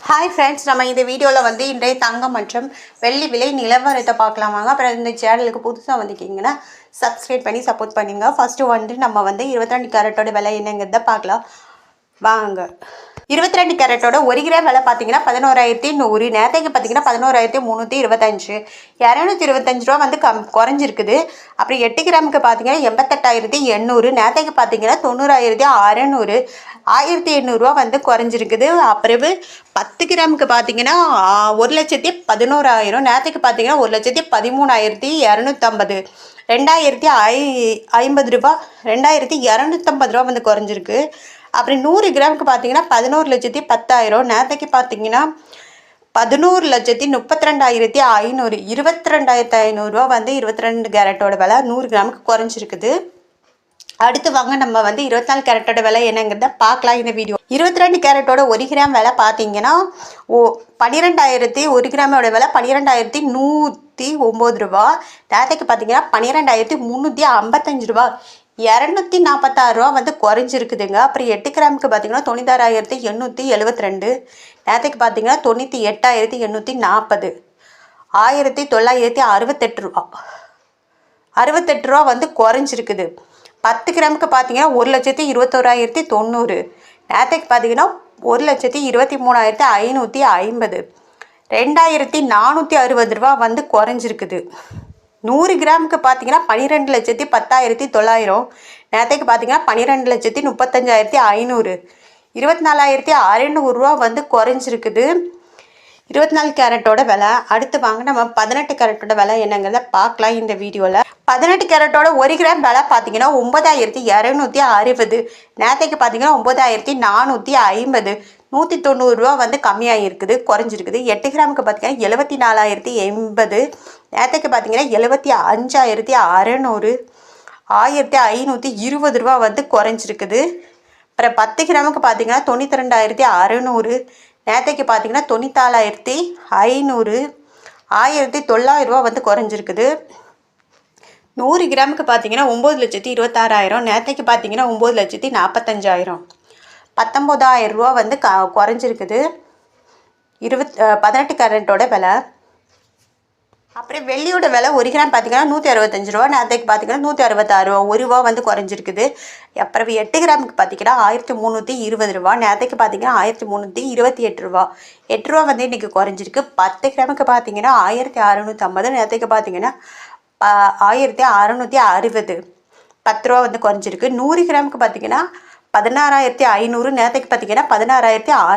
Hi friends, நம்ம இந்த வீடியோவில் வந்து இன்றைய தங்கம் மற்றும் வெள்ளி விலை நிலவரத்தை பார்க்கலாம் வாங்க. அப்புறம் இந்த சேனலுக்கு புதுசாக வந்துக்கிங்கன்னா சப்ஸ்கிரைப் பண்ணி சப்போர்ட் பண்ணுங்கள். ஃபஸ்ட்டு வந்து நம்ம வந்து 22 கேரட்டோட விலை என்னங்கிறத பார்க்கலாம் வாங்க. 22 கேரட்டோட 1 கிராம் விலை பார்த்தீங்கன்னா 11,100. நேரத்தைக்கு பார்த்தீங்கன்னா 11,325. 225 ரூபா வந்து குறைஞ்சிருக்குது. அப்புறம் 8 கிராமுக்கு பார்த்தீங்கன்னா 88,800. நேரத்தைக்கு பார்த்தீங்கன்னா 90,600. 1,800 ரூபா வந்து குறைஞ்சிருக்குது. அப்புறம் 10 கிராமுக்கு பார்த்தீங்கன்னா 1,11,000. நேரத்துக்கு பார்த்தீங்கன்னா 1,13,250. 2,050 ரூபா 2,250 ரூபா வந்து குறைஞ்சிருக்கு. அப்புறம் 100 கிராமுக்கு பார்த்தீங்கன்னா 11,10,000. நேரத்துக்கு பார்த்தீங்கன்னா 11,32,500. 22,500 ரூபா வந்து 22 கேரட்டோட விலை 100 கிராமுக்கு குறைஞ்சிருக்குது. அடுத்து வாங்க நம்ம வந்து 24 கேரட்டோட விலை என்னங்கிறத பார்க்கலாம் இந்த வீடியோ. 22 கேரட்டோட 1 கிராம் விலை பார்த்தீங்கன்னா 12,000. 1 கிராமோட விலை 12,109 ரூபா. நேரத்துக்கு பார்த்தீங்கன்னா 12,355 ரூபா. 246 ரூபா வந்து குறைஞ்சிருக்குதுங்க. அப்புறம் 8 கிராமுக்கு பார்த்தீங்கன்னா 96,872. நேரத்துக்கு பார்த்தீங்கன்னா 98,840. 1,968 ரூபா 68 ரூபா வந்து குறைஞ்சிருக்குது. 10 கிராமுக்கு பார்த்தீங்கன்னா 1,21,900. நேரத்துக்கு பார்த்தீங்கன்னா 1,23,550. 2,460 ரூபா வந்து குறைஞ்சிருக்குது. 100 கிராமுக்கு பார்த்தீங்கன்னா 12,10,900. நேரத்துக்கு பார்த்தீங்கன்னா 12,35,500. 24,600 ரூபா வந்து குறைஞ்சிருக்குது 24 கேரட்டோட விலை. அடுத்து வாங்க நம்ம 18 கேரட்டோட விலை என்னங்கிறத பார்க்கலாம் இந்த வீடியோவில். 18 கேரட்டோட 1 கிராம் விலை பார்த்தீங்கன்னா 9,260. நேரத்துக்கு பார்த்தீங்கன்னா 9,450. 190 ரூபா வந்து கம்மியாக இருக்குது, குறைஞ்சிருக்குது. 8 கிராமுக்கு பார்த்தீங்கன்னா 74,080. நேரத்துக்கு பார்த்தீங்கன்னா 75,600. 1,520 ரூபா வந்து குறைஞ்சிருக்குது. அப்புறம் 10 கிராமுக்கு பார்த்தீங்கன்னா 92,600. நேரத்துக்கு பார்த்தீங்கன்னா 94,500. 1,900 ரூபா வந்து குறைஞ்சிருக்குது. 100 கிராமுக்கு பார்த்தீங்கன்னா 9,26,000. நேரத்துக்கு பார்த்தீங்கன்னா 9,45,000. 19,000 ரூபா வந்து குறைஞ்சிருக்குது 18 கேரட்டோட விலை. அப்புறம் வெள்ளியோட விலை 1 கிராம் பார்த்தீங்கன்னா 165 ரூபா. நேரத்துக்கு பார்த்தீங்கன்னா 166 ரூபா, 1 ரூபா வந்து குறைஞ்சிருக்குது. அப்புறம் 8 கிராமுக்கு பார்த்தீங்கன்னா 1,320 ரூபா. நேரத்துக்கு பார்த்தீங்கன்னா 1,328 ரூபா, 8 ரூபா வந்து இன்றைக்கி குறைஞ்சிருக்கு. 10 கிராமுக்கு பார்த்தீங்கன்னா 1,650. நேரத்துக்கு பார்த்தீங்கன்னா 1,660. 10 ரூபா வந்து குறைஞ்சிருக்கு. 100 கிராமுக்கு பார்த்தீங்கன்னா 16,500. நேரத்துக்கு பார்த்தீங்கன்னா 16,600.